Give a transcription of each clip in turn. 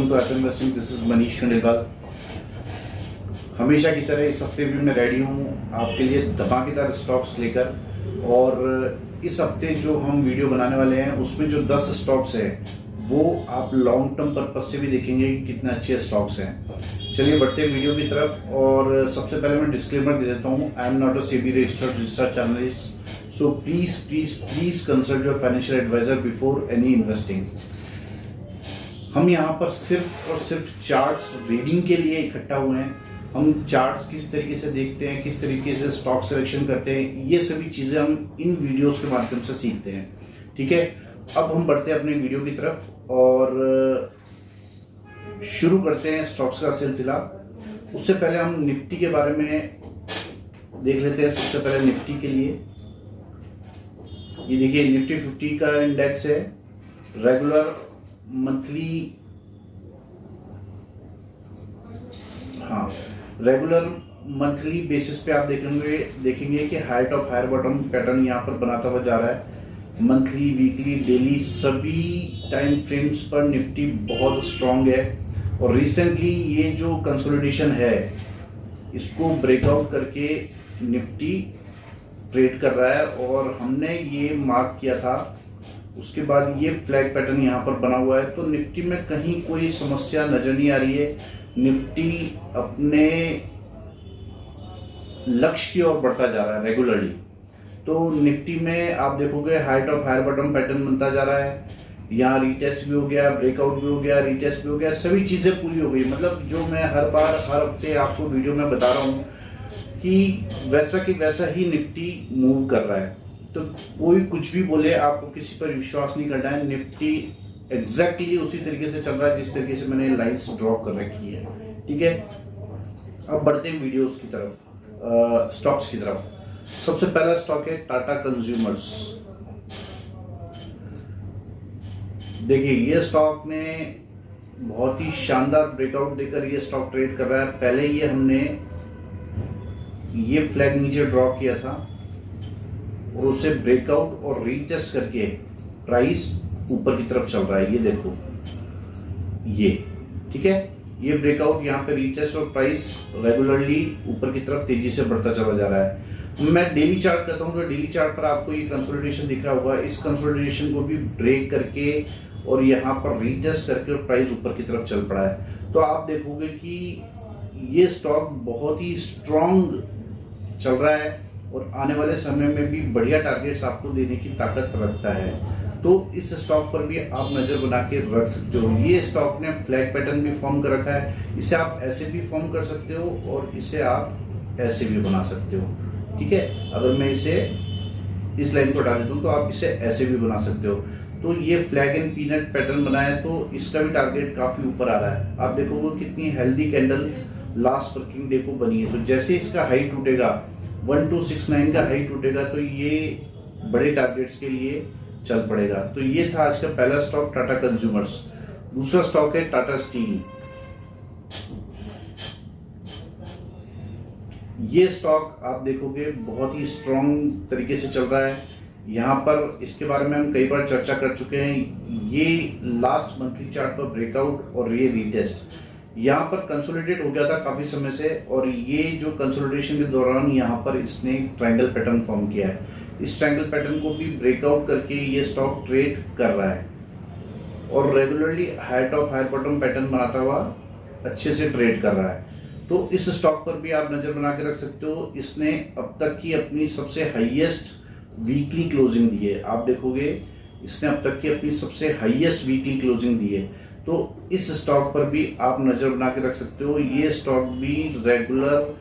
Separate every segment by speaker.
Speaker 1: Welcome to F investing. This is Manish Khandelwal. हमेशा की तरह इस हफ्ते भी मैं रेडी हूँ आपके लिए धमाकेदार स्टॉक्स लेकर। और इस हफ्ते जो हम वीडियो बनाने वाले हैं उसमें जो 10 स्टॉक्स हैं वो आप लॉन्ग टर्म पर्पज से भी देखेंगे कि कितने अच्छे स्टॉक्स हैं। चलिए बढ़ते हैं वीडियो की तरफ। और सबसे पहले मैं डिस्क्लेमर दे देता हूँ, I am not a SEBI registered research analyst, so please consult your financial advisor before any investing. हम यहाँ पर सिर्फ और सिर्फ चार्ट्स रीडिंग के लिए इकट्ठा हुए हैं। हम चार्ट्स किस तरीके से देखते हैं, किस तरीके से स्टॉक सिलेक्शन करते हैं, ये सभी चीज़ें हम इन वीडियोस के माध्यम से सीखते हैं। ठीक है, अब हम बढ़ते हैं अपने वीडियो की तरफ और शुरू करते हैं स्टॉक्स का सिलसिला। उससे पहले हम निफ्टी के बारे में देख लेते हैं। सबसे पहले निफ्टी के लिए ये देखिए, निफ्टी 50 का इंडेक्स है। रेगुलर मंथली बेसिस पे आप देखेंगे कि high top higher bottom pattern यहाँ पर बनाता हुआ जा रहा है। मंथली, वीकली, डेली सभी टाइम फ्रेम्स पर निफ्टी बहुत स्ट्रांग है। और रिसेंटली ये जो कंसोलिडेशन है इसको ब्रेकआउट करके निफ्टी ट्रेड कर रहा है और हमने ये मार्क किया था। उसके बाद ये फ्लैग पैटर्न यहाँ पर बना हुआ है, तो निफ्टी में कहीं कोई समस्या नजर नहीं आ रही है। निफ्टी अपने लक्ष्य की ओर बढ़ता जा रहा है रेगुलरली। तो निफ्टी में आप देखोगे high top higher bottom pattern बनता जा रहा है। यहाँ रीटेस्ट भी हो गया, ब्रेकआउट भी हो गया, रीटेस्ट भी हो गया, सभी चीज़ें पूरी हो गई। मतलब जो मैं हर हफ्ते आपको वीडियो में बता रहा हूँ कि वैसा ही निफ्टी मूव कर रहा है। तो कोई कुछ भी बोले, आपको किसी पर विश्वास नहीं करना है। निफ्टी एग्जैक्टली उसी तरीके से चल रहा है जिस तरीके से मैंने लाइंस ड्रॉ कर रखी है। ठीक है, अब बढ़ते हैं वीडियोस की तरफ, स्टॉक्स की तरफ। सबसे पहला स्टॉक है टाटा कंज्यूमर्स। देखिए, ये स्टॉक ने बहुत ही शानदार ब्रेकआउट देकर ये स्टॉक ट्रेड कर रहा है। पहले ये हमने ये फ्लैग नीचे ड्रॉ किया था और उसे ब्रेकआउट और रीटेस्ट करके प्राइस ऊपर की तरफ चल रहा है। ये देखो, ये ठीक है, ये ब्रेकआउट यहाँ पे रीटेस्ट और प्राइस रेगुलरली ऊपर की तरफ तेजी से बढ़ता चला जा रहा है। मैं डेली चार्ट करता हूँ तो डेली चार्ट पर आपको ये कंसोलिडेशन दिख रहा होगा। इस कंसोलिडेशन को भी ब्रेक करके और यहाँ पर रीटेस्ट करके और प्राइस ऊपर की तरफ चल पड़ा है। तो आप देखोगे कि ये स्टॉक बहुत ही स्ट्रॉन्ग चल रहा है और आने वाले समय में भी बढ़िया टारगेट्स आपको देने की ताकत रखता है। तो इस स्टॉक पर भी आप नज़र बना के रख सकते हो। ये स्टॉक ने फ्लैग पैटर्न भी फॉर्म कर रखा है। इसे आप ऐसे भी फॉर्म कर सकते हो और इसे आप ऐसे भी बना सकते हो। ठीक है, अगर मैं इसे इस लाइन को हटा देता हूँ तो आप इसे ऐसे भी बना सकते हो। तो ये फ्लैग एंड पीनट पैटर्न बना है तो इसका भी टारगेट काफ़ी ऊपर आ रहा है। आप देखोगे कितनी healthy candle last working day को बनी है। तो जैसे इसका हाई टूटेगा, 1269 का हाई टूटेगा, तो ये बड़े टारगेट्स के लिए चल पड़ेगा। तो ये था आज का पहला स्टॉक, टाटा कंज्यूमर्स। दूसरा स्टॉक है टाटा स्टील। ये स्टॉक आप देखोगे बहुत ही स्ट्रॉन्ग तरीके से चल रहा है। यहाँ पर इसके बारे में हम कई बार चर्चा कर चुके हैं। ये लास्ट मंथली चार्ट पर ब्रेकआउट और ये रीटेस्ट यहाँ पर कंसोलिडेट हो गया था काफ़ी समय से, और ये जो कंसोलिडेशन के दौरान यहाँ पर इसने ट्रायंगल पैटर्न फॉर्म किया है। इस ट्रायंगल पैटर्न को भी ब्रेकआउट करके ये स्टॉक ट्रेड कर रहा है और regularly high top higher bottom pattern बनाता हुआ अच्छे से ट्रेड कर रहा है। तो इस स्टॉक पर भी आप नज़र बना के रख सकते हो। इसने अब तक की अपनी सबसे हाईएस्ट वीकली क्लोजिंग दी है। आप देखोगे इसने अब तक की अपनी सबसे हाईएस्ट वीकली क्लोजिंग दी है। तो इस स्टॉक पर भी आप नज़र बना के रख सकते हो। ये स्टॉक भी रेगुलर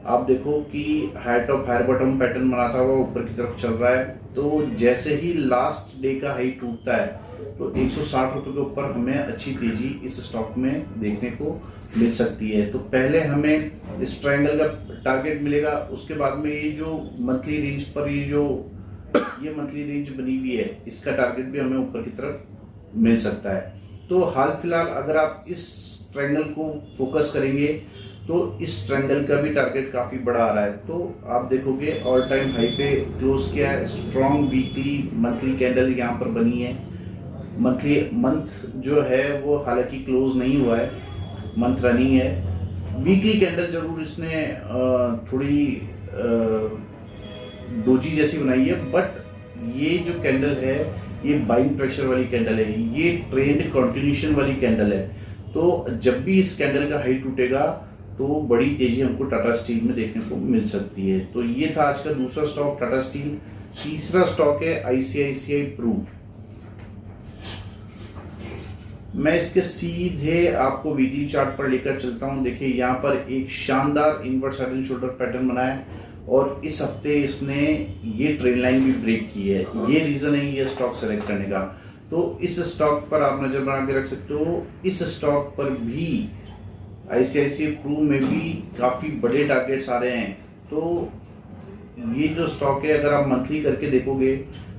Speaker 1: आप देखो कि high top higher bottom pattern बनाता हुआ ऊपर की तरफ चल रहा है। तो जैसे ही लास्ट डे का हाई टूटता है तो 160 रुपये के ऊपर हमें अच्छी तेजी इस स्टॉक में देखने को मिल सकती है। तो पहले हमें इस ट्रायंगल का टारगेट मिलेगा, उसके बाद में ये जो मंथली रेंज पर ये मंथली रेंज बनी हुई है, इसका टारगेट भी हमें ऊपर की तरफ मिल सकता है। तो हाल फिलहाल अगर आप इस ट्रायंगल को फोकस करेंगे तो इस ट्रायंगल का भी टारगेट काफ़ी बड़ा आ रहा है। तो आप देखोगे ऑल टाइम हाई पे क्लोज किया है। स्ट्रॉन्ग वीकली मंथली कैंडल यहाँ पर बनी है। मंथली मंथ जो है वो हालांकि क्लोज नहीं हुआ है, मंथ रनिंग है। वीकली कैंडल जरूर इसने थोड़ी डोजी जैसी बनाई है, बट ये जो कैंडल है ये बाइंग प्रेशर वाली कैंडल है, ये ट्रेंड कंटिन्यूशन वाली कैंडल है। तो जब भी इस कैंडल का हाई टूटेगा तो बड़ी तेजी हमको टाटा स्टील में देखने को मिल सकती है। तो ये था आज का दूसरा स्टॉक टाटा स्टील। तीसरा स्टॉक है आईसीआईसीआई प्रू। मैं इसके सीधे आपको वीकली चार्ट पर लेकर चलता हूं। देखिए यहाँ पर एक शानदार invert side and shoulder pattern बना है और इस हफ्ते इसने ये ट्रेंड लाइन भी ब्रेक की है। ये रीजन है ये स्टॉक सेलेक्ट करने का। तो इस स्टॉक पर आप नजर बना के रख सकते हो। इस स्टॉक पर भी आईसीआईसीआई प्रू में भी काफी बड़े टारगेट्स आ रहे हैं। तो ये जो स्टॉक है अगर आप मंथली करके देखोगे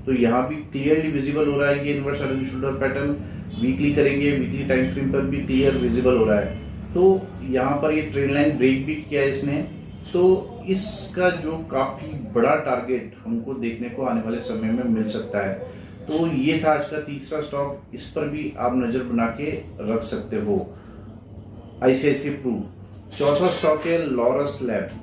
Speaker 1: तो यहाँ भी क्लियरली विजिबल हो रहा है ये inverse side and shoulder pattern. Weekly करेंगे, वीकली टाइम फ्रेम पर भी क्लियर विजिबल हो रहा है। तो यहाँ पर ये ट्रेंड लाइन ब्रेक भी किया है इसने। तो इसका जो काफी बड़ा टारगेट हमको देखने को आने वाले समय में मिल सकता है। तो ये था आज का तीसरा स्टॉक, इस पर भी आप नजर बना के रख सकते हो, आईसीआईसीआई प्रू। चौथा स्टॉक है लॉरस लैब।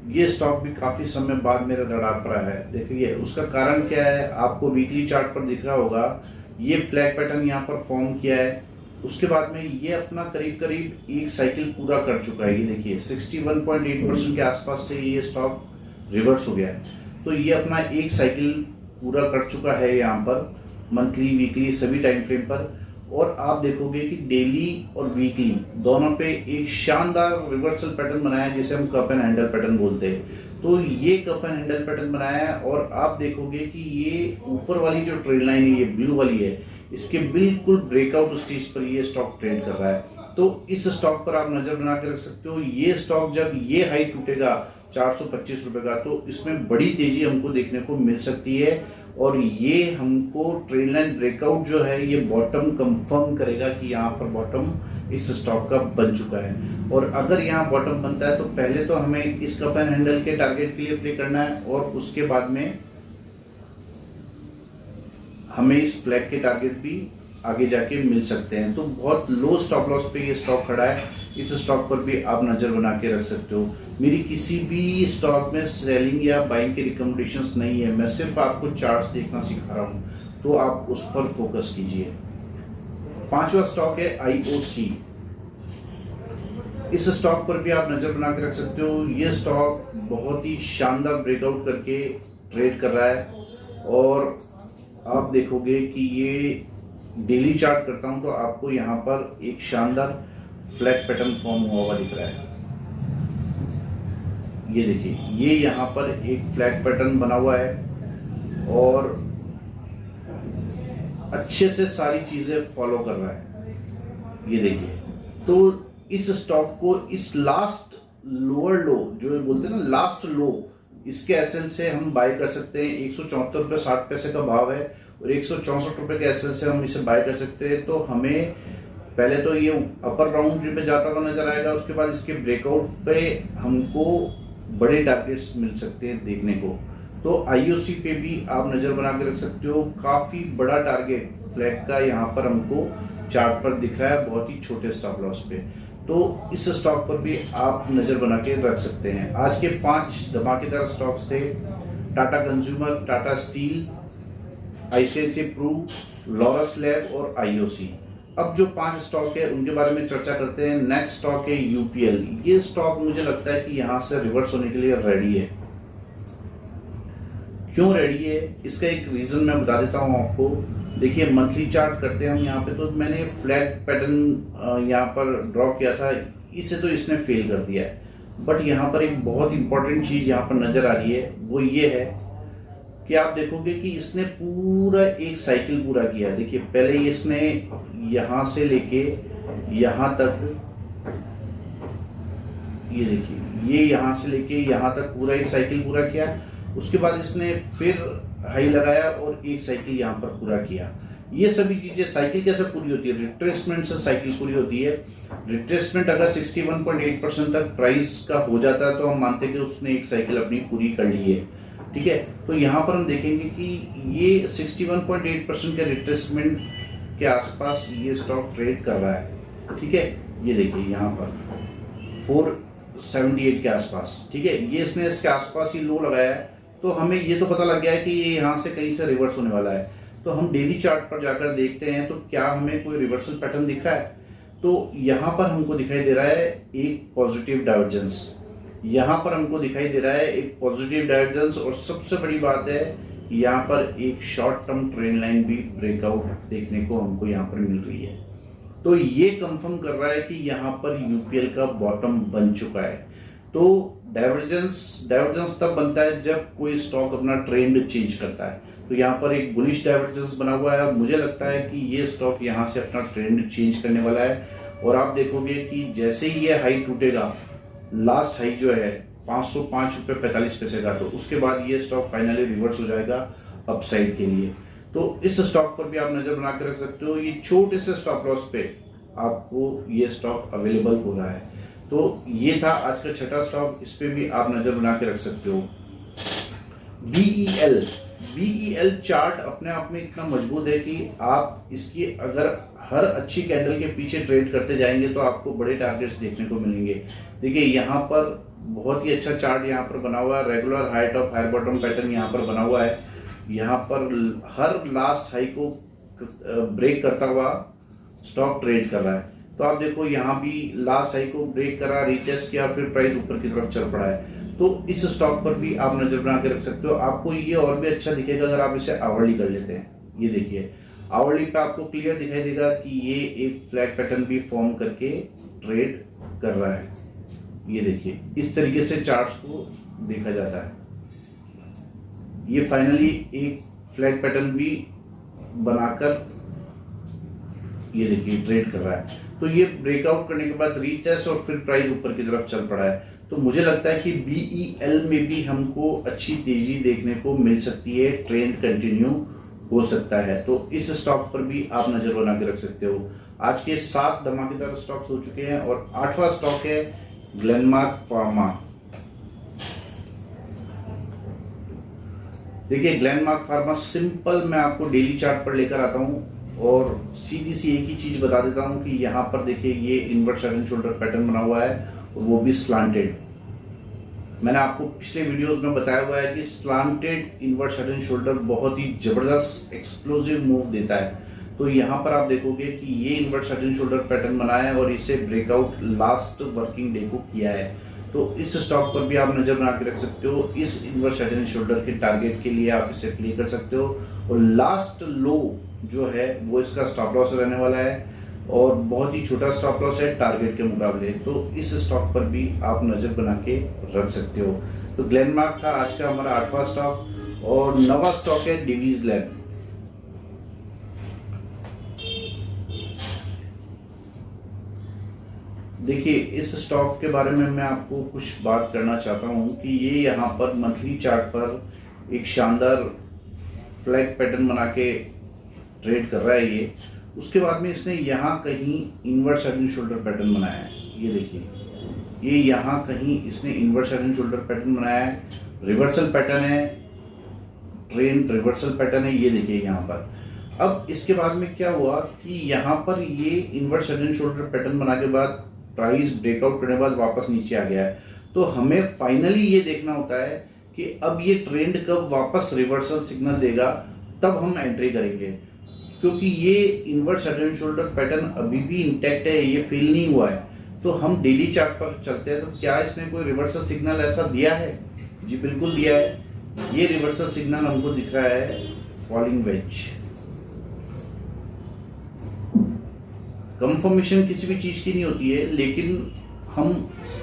Speaker 1: ये स्टॉक भी काफी समय बाद मेरे रडार पर आया है। देखिए उसका कारण क्या है, आपको वीकली चार्ट पर दिख रहा होगा। ये फ्लैग पैटर्न यहाँ पर फॉर्म किया है, उसके बाद में ये अपना करीब करीब एक साइकिल पूरा कर चुका है। ये देखिए 61.8% के आसपास से ये स्टॉक रिवर्स हो गया है। तो ये अपना एक साइकिल पूरा कर चुका है यहाँ पर, मंथली वीकली सभी टाइम फ्रेम पर। और आप देखोगे कि डेली और वीकली दोनों पे एक शानदार रिवर्सल पैटर्न बनाया है, जिसे हम कप एंड हैंडल पैटर्न बोलते हैं। तो ये कप एंड हैंडल पैटर्न बनाया है और आप देखोगे कि ये ऊपर वाली जो ट्रेड लाइन है ये ब्लू वाली है, इसके बिल्कुल ब्रेकआउट स्टेज पर ये स्टॉक ट्रेड कर रहा है। तो इस स्टॉक पर आप नजर बना के रख सकते हो। ये स्टॉक जब ये हाई टूटेगा 425 रुपए का, तो इसमें बड़ी तेजी हमको देखने को मिल सकती है। और ये हमको ट्रेंड लाइन ब्रेकआउट जो है ये बॉटम कंफर्म करेगा कि यहाँ पर बॉटम इस स्टॉक का बन चुका है। और अगर यहाँ बॉटम बनता है तो पहले तो हमें इस कप एंड हैंडल के टारगेट के लिए प्ले करना है और उसके बाद में हमें इस फ्लैग के टारगेट भी आगे जाके मिल सकते हैं। तो बहुत लो स्टॉप लॉस पे ये स्टॉक खड़ा है, इस स्टॉक पर भी आप नज़र बना के रख सकते हो। मेरी किसी भी स्टॉक में सेलिंग या बाइंग के रिकमेंडेशंस नहीं है, मैं सिर्फ आपको चार्ट्स देखना सिखा रहा हूँ, तो आप उस पर फोकस कीजिए। पांचवा स्टॉक है आईओसी। इस स्टॉक पर भी आप नज़र बना के रख सकते हो। ये स्टॉक बहुत ही शानदार ब्रेकआउट करके ट्रेड कर रहा है और आप देखोगे कि ये डेली चार्ट करता हूं तो आपको यहाँ पर एक शानदार फ्लैग पैटर्न फॉर्म हुआ दिख रहा है। ये देखिए ये यहाँ पर एक फ्लैग पैटर्न बना हुआ है और अच्छे से सारी चीजें फॉलो कर रहा है। ये देखिए तो इस स्टॉक को इस लास्ट लोअर लो जो बोलते हैं ना लास्ट लो, इसके एसएल से हम बाय कर सकते हैं। 174 रुपये 60 पैसे का भाव है और 164 रुपये के एसएल से हम इसे बाय कर सकते हैं। तो हमें पहले तो ये अपर बाउंड्री पे जाता हुआ नजर आएगा, उसके बाद इसके ब्रेकआउट पे हमको बड़े टारगेट्स मिल सकते हैं देखने को। तो आईओसी पे भी आप नजर बना के रख सकते हो। काफी बड़ा टारगेट फ्लैग का यहाँ पर हमको चार्ट पर दिख रहा है, बहुत ही छोटे स्टॉप लॉस पे। तो इस स्टॉक पर भी आप नजर बना के रख सकते हैं। आज के 5 धमाकेदार स्टॉक्स थे, Tata consumer, Tata steel, ICICI Pru, Laurus lab और आईओसी। अब जो 5 स्टॉक है उनके बारे में चर्चा करते हैं। नेक्स्ट स्टॉक है यूपीएल। ये स्टॉक मुझे लगता है कि यहाँ से रिवर्स होने के लिए रेडी है। क्यों रेडी है इसका एक रीजन मैं बता देता हूँ आपको। देखिए मंथली चार्ट करते हैं हम यहाँ पे, तो मैंने फ्लैग पैटर्न यहाँ पर ड्रॉ किया था, इसे तो इसने फेल कर दिया है। बट यहाँ पर एक बहुत इंपॉर्टेंट चीज यहाँ पर नजर आ रही है, वो ये है कि आप देखोगे कि इसने पूरा एक साइकिल पूरा किया। देखिए पहले इसने यहाँ से लेके यहाँ तक, ये देखिए ये यहाँ से लेके यहाँ तक पूरा एक साइकिल पूरा किया। उसके बाद इसने फिर हाई लगाया और एक साइकिल यहाँ पर पूरा किया। ये सभी चीजें साइकिल कैसे पूरी होती है, रिट्रेसमेंट से साइकिल पूरी होती है। रिट्रेसमेंट अगर 61.8% तक प्राइस का हो जाता है तो हम मानते हैं कि उसने एक साइकिल अपनी पूरी कर ली है। ठीक है। तो यहाँ पर हम देखेंगे कि ये 61.8% के रिट्रेसमेंट के आसपास ये स्टॉक ट्रेड कर रहा है, ठीक है। ये देखिए यहाँ पर 478 के आसपास, ठीक है। ये इसने इसके आसपास ही लो लगाया है, तो हमें ये तो पता लग गया है कि ये यहाँ से कहीं से रिवर्स होने वाला है। तो हम डेली चार्ट पर जाकर देखते हैं तो क्या हमें कोई रिवर्सल पैटर्न दिख रहा है। तो यहाँ पर हमको दिखाई दे रहा है एक पॉजिटिव डाइवर्जेंस, यहाँ पर हमको दिखाई दे रहा है एक पॉजिटिव डाइवर्जेंस, और सबसे बड़ी बात है यहाँ पर एक शॉर्ट टर्म ट्रेंड लाइन भी ब्रेकआउट देखने को हमको यहाँ पर मिल रही है। तो ये कंफर्म कर रहा है कि यहाँ पर यूपीएल का बॉटम बन चुका है। तो डाइवर्जेंस तब बनता है जब कोई स्टॉक अपना ट्रेंड चेंज करता है। तो यहाँ पर एक बुलिश डाइवर्जेंस बना हुआ है, और मुझे लगता है कि ये स्टॉक यहाँ से अपना ट्रेंड चेंज करने वाला है। और आप देखोगे कि जैसे ही ये हाई टूटेगा, लास्ट हाई जो है 505 रुपये 45 पैसे का, तो उसके बाद ये स्टॉक फाइनली रिवर्स हो जाएगा अपसाइड के लिए। तो इस स्टॉक पर भी आप नजर बना के रख सकते हो। ये छोटे से स्टॉप लॉस पे आपको ये स्टॉक अवेलेबल हो रहा है। तो ये था आज का छठा स्टॉक, इस पे भी आप नजर बना के रख सकते हो। बीईएल चार्ट अपने आप में इतना मजबूत है कि आप इसकी अगर हर अच्छी कैंडल के पीछे ट्रेड करते जाएंगे तो आपको बड़े टारगेट्स देखने को मिलेंगे। देखिए यहाँ पर बहुत ही अच्छा चार्ट यहाँ पर बना हुआ है, regular high top high bottom pattern यहाँ पर बना हुआ है। यहाँ पर हर लास्ट हाई को ब्रेक करता हुआ स्टॉक ट्रेड कर रहा है। तो आप देखो यहाँ भी लास्ट हाई को ब्रेक करा, रीटेस्ट किया, फिर प्राइस ऊपर की तरफ चल पड़ा है। तो इस स्टॉक पर भी आप नजर बना के रख सकते हो। आपको ये और भी अच्छा दिखेगा अगर आप इसे आवरली कर लेते हैं। ये देखिए आवरली पे आपको क्लियर दिखाई देगा कि ये एक फ्लैग पैटर्न भी फॉर्म करके ट्रेड कर रहा है। ये देखिए इस तरीके से चार्ट्स को देखा जाता है। ये फाइनली एक फ्लैग पैटर्न भी बनाकर ये देखिए ट्रेड कर रहा है। तो ये ब्रेकआउट करने के बाद रीटेस्ट और फिर प्राइस ऊपर की तरफ चल पड़ा है। तो मुझे लगता है कि बीईएल में भी हमको अच्छी तेजी देखने को मिल सकती है, ट्रेंड कंटिन्यू हो सकता है। तो इस स्टॉक पर भी आप नजर बना के रख सकते हो। आज के 7 धमाकेदार स्टॉक्स हो चुके हैं और 8वां स्टॉक है ग्लेनमार्क फार्मा। देखिए ग्लेनमार्क फार्मा सिंपल मैं आपको डेली चार्ट पर लेकर आता हूं और सीधी सी एक ही चीज बता देता हूं कि यहाँ पर देखिए ये invert head and shoulder pattern बना हुआ है और वो भी स्लांटेड। मैंने आपको पिछले वीडियोस में बताया हुआ है कि slanted invert head and shoulder बहुत ही जबरदस्त एक्सप्लोसिव मूव देता है। तो यहाँ पर आप देखोगे कि ये invert head and shoulder pattern बनाया है और इसे ब्रेकआउट लास्ट वर्किंग डे को किया है। तो इस स्टॉक पर भी आप नजर बना के रख सकते हो। इस इनवर्ट हेड एंड शोल्डर के टारगेट के लिए आप इसे प्ले कर सकते हो और लास्ट लो जो है वो इसका स्टॉप लॉस रहने वाला है और बहुत ही छोटा स्टॉप लॉस है टारगेट के मुकाबले। तो इस स्टॉक पर भी आप नजर बना के रख सकते हो। तो ग्लेनमार्क था आज का हमारा 8वां स्टॉक और 9वां स्टॉक है डिवीज लैब। देखिए इस स्टॉक के बारे में मैं आपको कुछ बात करना चाहता हूं कि ये यहाँ पर मंथली चार्ट पर एक शानदार फ्लैग पैटर्न बना के ट्रेड कर रहा है ये। उसके बाद में इसने यहाँ कहीं inverse head and shoulder pattern बनाया है। ये देखिए ये यहाँ कहीं इसने inverse head and shoulder pattern बनाया है, रिवर्सल पैटर्न है, ट्रेंड रिवर्सल पैटर्न है। ये देखिए यहाँ पर अब इसके बाद में क्या हुआ कि यहाँ पर ये inverse head and shoulder pattern बना के बाद प्राइस ब्रेकआउट करने के बाद वापस नीचे आ गया है। तो हमें फाइनली ये देखना होता है कि अब ये ट्रेंड कब वापस रिवर्सल सिग्नल देगा, तब हम एंट्री करेंगे। क्योंकि ये inverse head and shoulder pattern अभी भी इंटैक्ट है, ये फेल नहीं हुआ है। तो हम डेली चार्ट पर चलते हैं तो क्या इसने कोई रिवर्सल सिग्नल ऐसा दिया है? जी बिल्कुल दिया है। ये रिवर्सल सिग्नल हमको दिख रहा है फॉलिंग वेज। कंफर्मेशन किसी भी चीज की नहीं होती है, लेकिन हम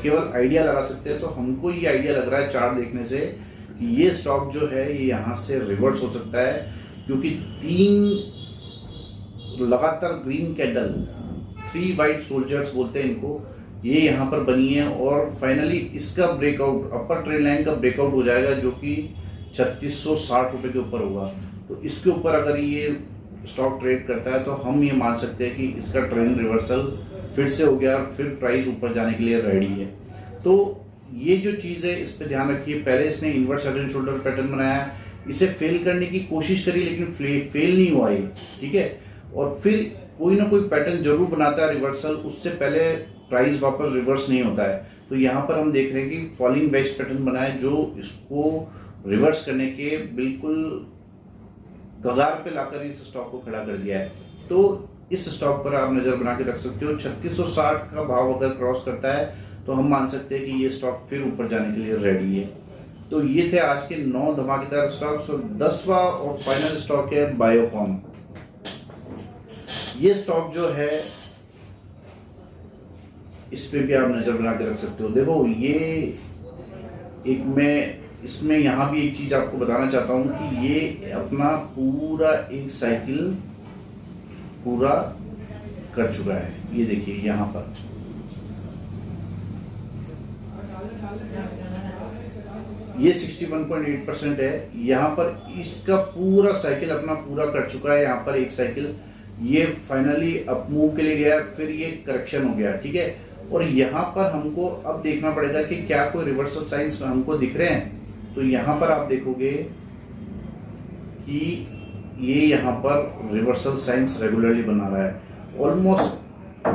Speaker 1: केवल आइडिया लगा सकते हैं। तो हमको ये आइडिया लग रहा है चार्ट देखने से कि ये स्टॉक जो है ये यहाँ से रिवर्स हो सकता है, क्योंकि 3 लगातार ग्रीन कैंडल, 3 वाइट सोल्जर्स बोलते हैं इनको, ये यहाँ पर बनी है और फाइनली इसका ब्रेकआउट अपर ट्रेंड लाइन का ब्रेकआउट हो जाएगा जो कि 3660 रुपये के ऊपर होगा। तो इसके ऊपर अगर ये स्टॉक ट्रेड करता है तो हम ये मान सकते हैं कि इसका ट्रेंड रिवर्सल फिर से हो गया और फिर प्राइस ऊपर जाने के लिए रेडी है। तो ये जो चीज़ है इस पे ध्यान रखिए। पहले इसने inverse head and shoulder pattern बनाया, इसे फेल करने की कोशिश करी लेकिन फेल नहीं हुआ ये, ठीक है। और फिर कोई ना कोई पैटर्न जरूर बनाता है रिवर्सल, उससे पहले प्राइस वापस रिवर्स नहीं होता है। तो यहाँ पर हम देख रहे हैं कि फॉलिंग बेस्ट पैटर्न बना है जो इसको रिवर्स करने के बिल्कुल कगार पे लाकर इस स्टॉक को खड़ा कर दिया है। तो इस स्टॉक पर आप नजर बना के रख सकते हो। 3660 का भाव अगर क्रॉस करता है तो हम मान सकते हैं कि ये स्टॉक फिर ऊपर जाने के लिए रेडी है। तो ये थे आज के 9 धमाकेदार स्टॉक्स। और 10वां और फाइनल स्टॉक है बायोकॉन। ये स्टॉक जो है इस पे भी आप नजर बना के रख सकते हो। देखो ये एक मैं इसमें यहाँ भी एक चीज आपको बताना चाहता हूँ कि ये अपना पूरा एक साइकिल पूरा कर चुका है। ये देखिए यहाँ पर ये 61.8% है। यहाँ पर इसका पूरा साइकिल अपना पूरा कर चुका है। यहाँ पर एक साइकिल ये फाइनली अप मूव के लिए गया, फिर ये करेक्शन हो गया, ठीक है। और यहाँ पर हमको अब देखना पड़ेगा कि क्या कोई रिवर्सल साइंस हमको दिख रहे हैं। तो यहाँ पर आप देखोगे कि ये यहाँ पर रिवर्सल साइंस रेगुलरली बना रहा है।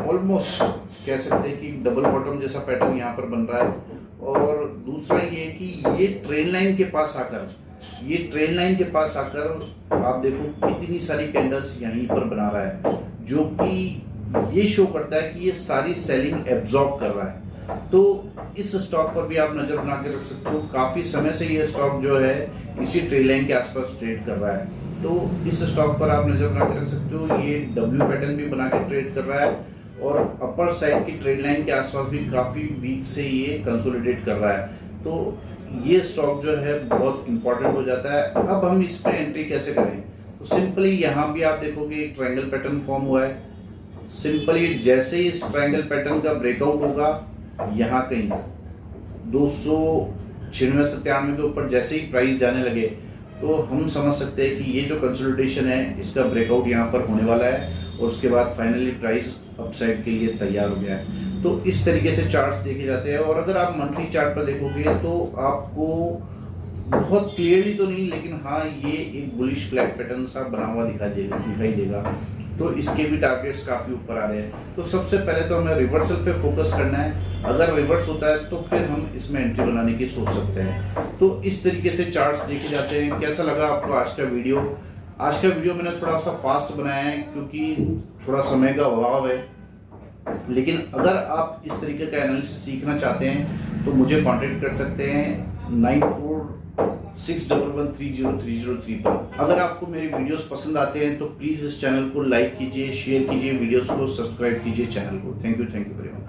Speaker 1: ऑलमोस्ट कह सकते हैं कि डबल बॉटम जैसा पैटर्न यहाँ पर बन रहा है। और दूसरा ये कि ये ट्रेन लाइन के पास आकर आप देखो कितनी सारी कैंडल्स यहीं पर बना रहा है, जो कि ये शो करता है कि ये सारी सेलिंग एब्जॉर्ब कर रहा है। तो इस स्टॉक पर भी आप नजर बना के रख सकते हो। काफी समय से ये स्टॉक जो है इसी ट्रेन लाइन के आसपास ट्रेड कर रहा है। तो इस स्टॉक पर आप नजर बना के रख सकते हो। ये डब्ल्यू पैटर्न भी बना के ट्रेड कर रहा है और अपर साइड की ट्रेड लाइन के आसपास भी काफी वीक से ये कंसोलिडेट कर रहा है। तो ये स्टॉक जो है बहुत इंपॉर्टेंट हो जाता है। अब हम इस पे एंट्री कैसे करें? तो सिंपली यहाँ भी आप देखोगे एक ट्रायंगल पैटर्न फॉर्म हुआ है। सिंपली जैसे ही इस ट्रायंगल पैटर्न का ब्रेकआउट होगा यहाँ कहीं 296-97 के ऊपर जैसे ही प्राइस जाने लगे तो हम समझ सकते हैं कि ये जो कंसोलिडेशन है इसका ब्रेकआउट यहाँ पर होने वाला है और उसके बाद फाइनली प्राइस अपसाइड के लिए तैयार हो गया है। तो इस तरीके से चार्ट्स देखे जाते हैं। और अगर आप मंथली चार्ट पर देखोगे तो आपको बहुत क्लियरली तो नहीं, लेकिन हाँ ये एक बुलिश फ्लैग पैटर्न सा बना हुआ दिखाई देगा। तो इसके भी टारगेट्स काफी ऊपर आ रहे हैं। तो सबसे पहले तो हमें रिवर्सल पे फोकस करना है। अगर रिवर्स होता है तो फिर हम इसमें एंट्री बनाने की सोच सकते हैं। तो इस तरीके से चार्ट्स देखे जाते हैं। कैसा लगा आपको आज का वीडियो? आज का वीडियो मैंने थोड़ा सा फास्ट बनाया है क्योंकि थोड़ा समय का अभाव है। लेकिन अगर आप इस तरीके का एनालिसिस सीखना चाहते हैं तो मुझे कांटेक्ट कर सकते हैं 9461130303 पर। अगर आपको मेरे वीडियोस पसंद आते हैं तो प्लीज़ इस चैनल को लाइक कीजिए, शेयर कीजिए, वीडियोस को सब्सक्राइब कीजिए चैनल को। Thank you very much.